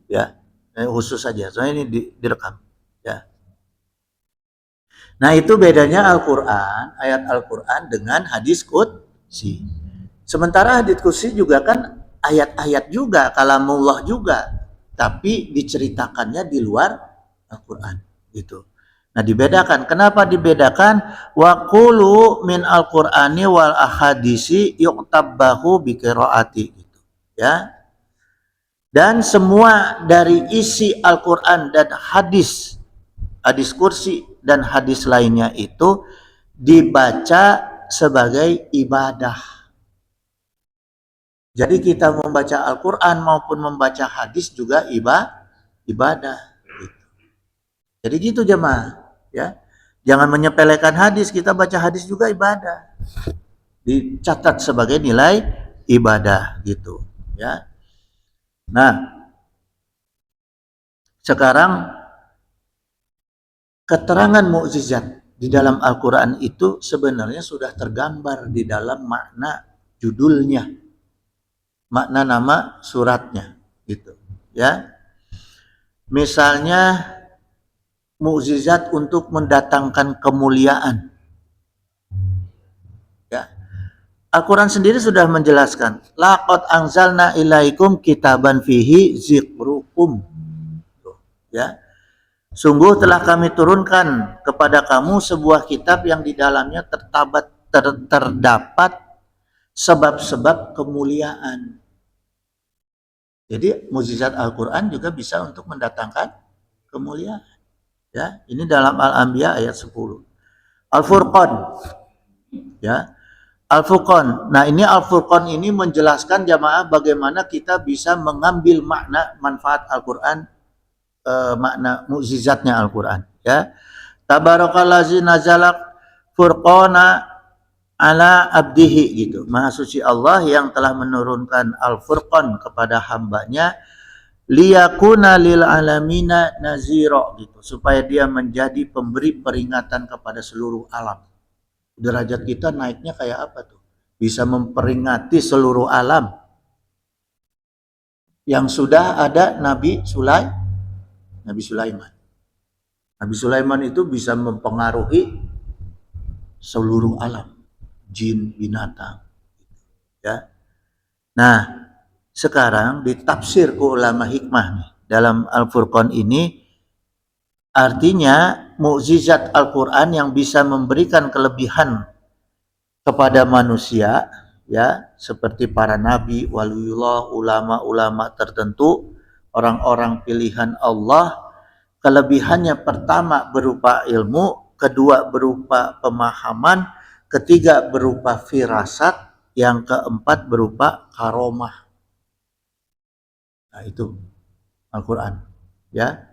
ya, khusus saja. Soalnya ini direkam, ya. Nah itu bedanya Al-Quran, ayat Al-Quran dengan hadis qudsi. Sementara hadis qudsi juga kan ayat-ayat juga, kalamullah juga, tapi diceritakannya di luar Al-Quran, gitu. Nah dibedakan. Kenapa dibedakan? Wa qulu min Al-Qur'ani wal ahadisi yuqtabbahu bi qiraati, gitu, ya. Dan semua dari isi Al-Quran dan hadis kursi dan hadis lainnya itu dibaca sebagai ibadah. Jadi kita membaca Al-Quran maupun membaca hadis juga ibadah. Jadi gitu jemaah, ya. Jangan menyepelekan hadis, kita baca hadis juga ibadah. Dicatat sebagai nilai ibadah gitu, ya. Nah, sekarang keterangan mukjizat di dalam Al-Quran itu sebenarnya sudah tergambar di dalam makna judulnya, makna nama suratnya, gitu, ya. Misalnya mukjizat untuk mendatangkan kemuliaan, ya. Al-Quran sendiri sudah menjelaskan, laqad anzalna ilaikum kitaban fihi zikrukum, ya. Sungguh telah kami turunkan kepada kamu sebuah kitab yang di dalamnya terdapat sebab-sebab kemuliaan. Jadi mukjizat Al-Quran juga bisa untuk mendatangkan kemuliaan. Ya, ini dalam Al-Anbiya ayat 10. Al-Furqan. Ya. Al-Furqan. Nah, ini Al-Furqan ini menjelaskan jamaah bagaimana kita bisa mengambil makna manfaat Al-Quran, makna mukjizatnya Al-Quran, ya. Tabarakallazi nazala furqana ala abdihi, gitu. Maha suci Allah yang telah menurunkan Al-Furqan kepada hambanya, liyakuna lil alamina nazira, gitu, supaya dia menjadi pemberi peringatan kepada seluruh alam. Derajat kita naiknya kayak apa tuh? Bisa memperingati seluruh alam. Yang sudah ada Nabi Sulaiman. Nabi Sulaiman itu bisa mempengaruhi seluruh alam, jin, binatang, ya. Nah, sekarang ditafsir ke ulama hikmah nih, dalam Al-Furqan ini artinya mukjizat Al-Quran yang bisa memberikan kelebihan kepada manusia, ya, seperti para nabi, waliullah, ulama-ulama tertentu, orang-orang pilihan Allah. Kelebihannya pertama berupa ilmu, kedua berupa pemahaman, ketiga berupa firasat, yang keempat berupa karomah. Nah, itu Al-Qur'an, ya.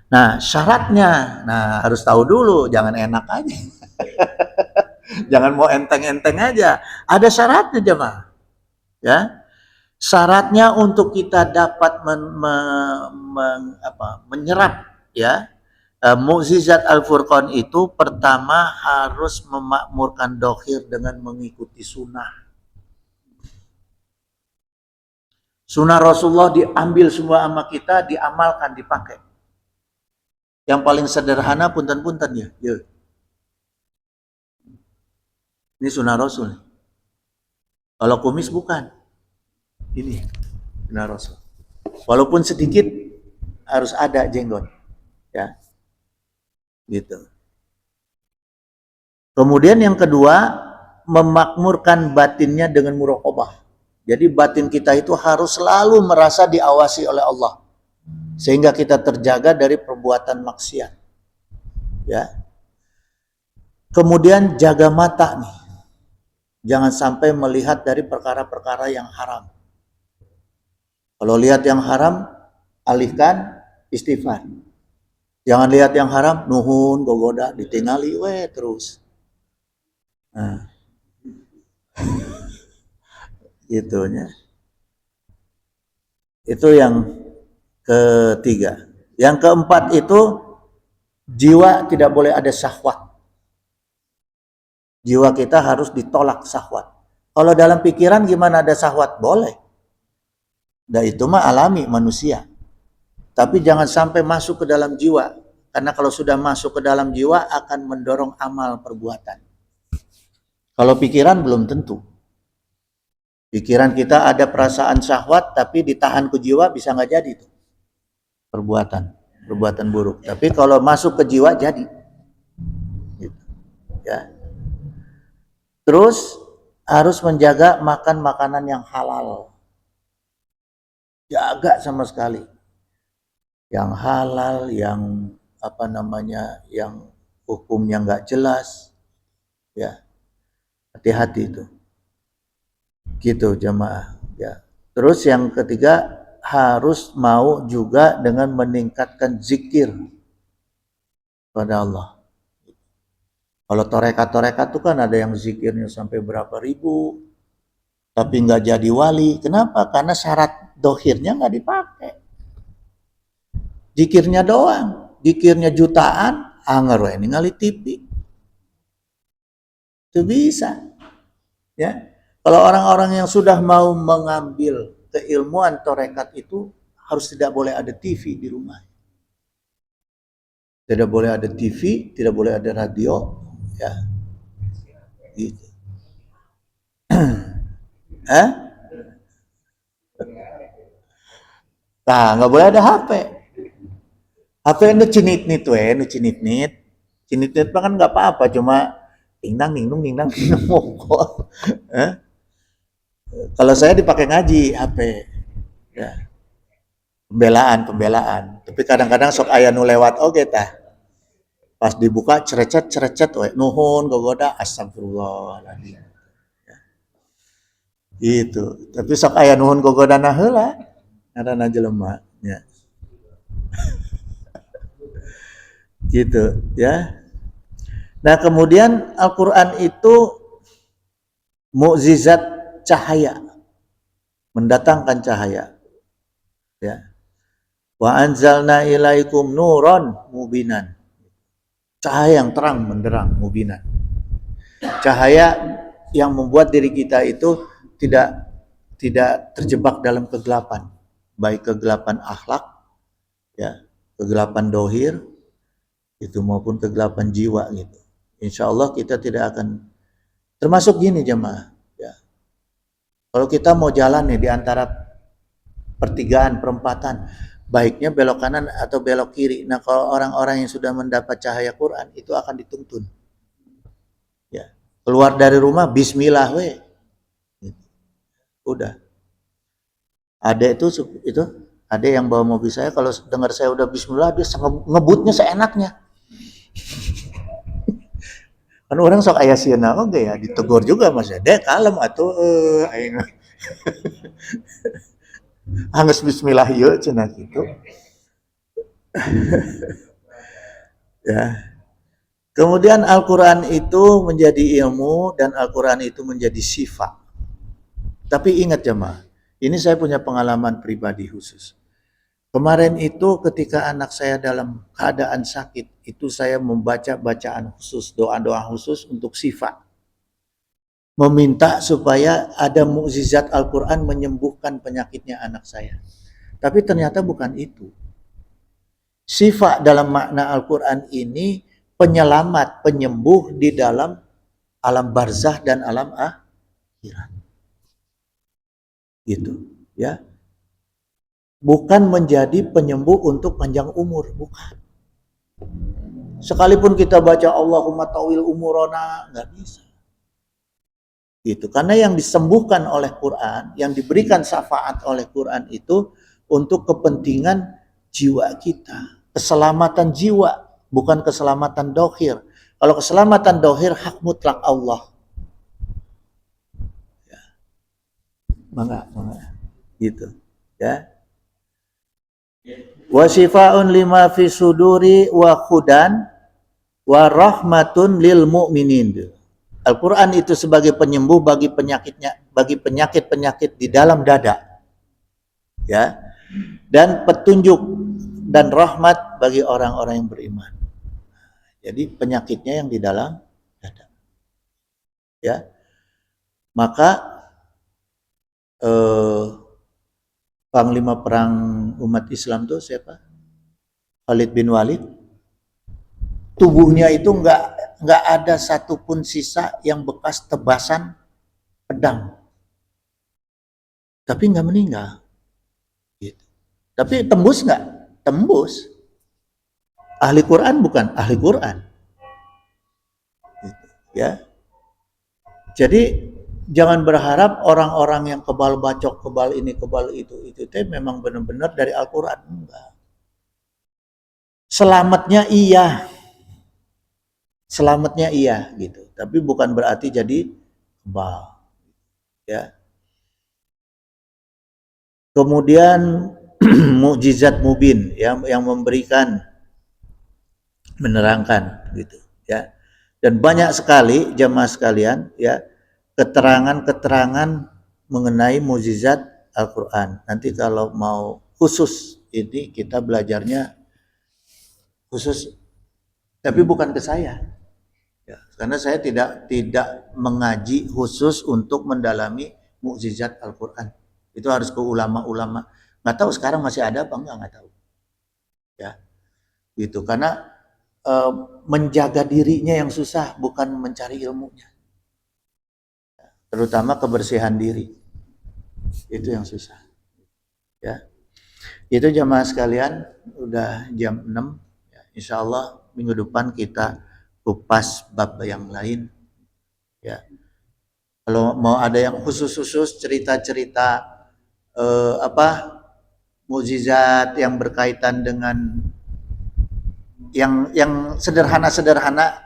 Nah, syaratnya, harus tahu dulu, jangan enak aja. Jangan mau enteng-enteng aja. Ada syaratnya, jemaah. Ya. Syaratnya untuk kita dapat menyerap, ya, mukjizat Al-Furqan itu pertama harus memakmurkan dohir dengan mengikuti sunnah. Sunnah Rasulullah diambil semua sama kita, diamalkan, dipakai. Yang paling sederhana punten-punten ya. Ini sunnah Rasul. Kalau kumis bukan. Ini sunnah Rasul. Walaupun sedikit harus ada jenggot. Ya. Gitu. Kemudian yang kedua, memakmurkan batinnya dengan muraqabah. Jadi batin kita itu harus selalu merasa diawasi oleh Allah. Sehingga kita terjaga dari perbuatan maksiat. Ya. Kemudian jaga mata nih. Jangan sampai melihat dari perkara-perkara yang haram. Kalau lihat yang haram, alihkan, istighfar. Jangan lihat yang haram, nuhun, gogoda, ditingali, terus. Nah. Gitunya. Itu yang ketiga. Yang keempat itu, jiwa tidak boleh ada syahwat. Jiwa kita harus ditolak syahwat. Kalau dalam pikiran gimana ada syahwat? Boleh. Dan itu mah alami manusia. Tapi jangan sampai masuk ke dalam jiwa. Karena kalau sudah masuk ke dalam jiwa akan mendorong amal perbuatan. Kalau pikiran belum tentu. Pikiran kita ada perasaan syahwat tapi ditahan ke jiwa bisa nggak jadi itu. Perbuatan buruk. Tapi kalau masuk ke jiwa jadi. Gitu. Ya. Terus harus menjaga makan makanan yang halal. Jaga sama sekali. Yang halal, yang yang hukumnya nggak jelas. Ya. Hati-hati itu. Gitu jemaah. Ya. Terus yang ketiga harus mau juga dengan meningkatkan zikir kepada Allah. Kalau torekat-torekat itu kan ada yang zikirnya sampai berapa ribu, tapi nggak jadi wali. Kenapa? Karena syarat dohirnya nggak dipakai. Zikirnya doang, zikirnya jutaan, anger ini ngali TV. Itu bisa. Ya. Kalau orang-orang yang sudah mau mengambil keilmuan torekat itu harus tidak boleh ada TV di rumah. Tidak boleh ada TV, tidak boleh ada radio, ya. Gitu. Nah, nggak boleh ada HP. HP itu cinit-nit nu cinit-nit. Cinit-nit kan nggak apa-apa, cuma dingdang mongko. Kalau saya dipakai ngaji HP. Ya. Pembelaan. Tapi kadang-kadang sok aya nu lewat oge tah. Pas dibuka cerecet nuhun gogoda astagfirullahaladzim. Ya. Gitu. Tapi sok aya nuhun gogoda na heula. Ngaranna jelema, ya. Gitu, ya. Nah, kemudian Al-Qur'an itu mukjizat cahaya. Mendatangkan cahaya. Ya. Wa anzalna ilaikum nuron mubinan. Cahaya yang terang menderang, mubinan. Cahaya yang membuat diri kita itu tidak terjebak dalam kegelapan, baik kegelapan akhlak, ya, kegelapan dohir, itu maupun kegelapan jiwa gitu. Insya Allah kita tidak akan termasuk gini jemaah. Ya. Kalau kita mau jalan nih di antara pertigaan, perempatan, baiknya belok kanan atau belok kiri. Nah, kalau orang-orang yang sudah mendapat cahaya Quran itu akan dituntun. Ya. Keluar dari rumah bismillah we. Udah. Ada itu ada yang bawa mobil saya kalau dengar saya udah bismillah dia ngebutnya seenaknya. Kan orang sok aya sieuna oge ya ditegur juga Mas. Dek kalem atuh aing angges bismillah yeuh cenah kitu. Ya. Kemudian Al-Qur'an itu menjadi ilmu dan Al-Qur'an itu menjadi sifat. Tapi ingat jemaah, ini saya punya pengalaman pribadi khusus. Kemarin itu ketika anak saya dalam keadaan sakit, itu saya membaca bacaan khusus, doa-doa khusus untuk sifat. Meminta supaya ada mukjizat Al-Quran menyembuhkan penyakitnya anak saya. Tapi ternyata bukan itu. Sifat dalam makna Al-Quran ini penyelamat, penyembuh di dalam alam barzah dan alam akhirat. Gitu, ya. Bukan menjadi penyembuh untuk panjang umur, bukan. Sekalipun kita baca Allahumma tawil umurona, nggak bisa. Gitu. Karena yang disembuhkan oleh Quran, yang diberikan syafaat oleh Quran itu untuk kepentingan jiwa kita. Keselamatan jiwa, bukan keselamatan dohir. Kalau keselamatan dohir, hak mutlak Allah. Ya. Mangga. Gitu. Ya. Wa syifaun lima fi suduri wa hudan wa rahmatun lil mu'minin. Al-Qur'an itu sebagai penyembuh bagi penyakit-penyakit di dalam dada. Ya. Dan petunjuk dan rahmat bagi orang-orang yang beriman. Jadi penyakitnya yang di dalam dada. Ya. Maka panglima perang umat Islam itu siapa? Khalid bin Walid. Tubuhnya itu nggak ada satupun sisa yang bekas tebasan pedang. Tapi nggak meninggal. Gitu. Tapi tembus nggak? Tembus. Ahli Quran bukan? Ahli Quran. Gitu. Ya. Jadi jangan berharap orang-orang yang kebal bacok, kebal ini, kebal itu memang benar-benar dari Al-Quran. Enggak. Selamatnya iya gitu. Tapi bukan berarti jadi kebal. Ya. Kemudian mukjizat mubin yang memberikan menerangkan gitu ya. Dan banyak sekali jemaah sekalian ya keterangan-keterangan mengenai mukjizat Al-Qur'an. Nanti kalau mau khusus ini kita belajarnya khusus tapi bukan ke saya. Ya, karena saya tidak mengaji khusus untuk mendalami mukjizat Al-Qur'an. Itu harus ke ulama-ulama. Nggak tahu sekarang masih ada apa enggak tahu. Ya. Gitu. Karena menjaga dirinya yang susah, bukan mencari ilmunya. Terutama kebersihan diri. Itu yang susah. Ya. Itu jamaah sekalian, udah jam 6. Ya, insya Allah minggu depan kita kupas bab yang lain. Ya. Kalau mau ada yang khusus-khusus cerita-cerita mukjizat yang berkaitan dengan yang sederhana-sederhana,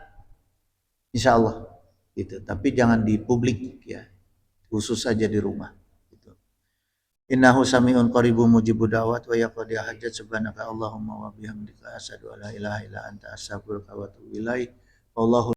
insya Allah gitu. Tapi jangan di publik ya, khusus saja di rumah. Gitu. Innahu sami'un qaribun mujibud da'wat wa yaqdi hajat subhanaka Allahumma wa bihamdika asyhadu an la ilaha illa anta astaghfiruka wa atubu ilaik. Wallahu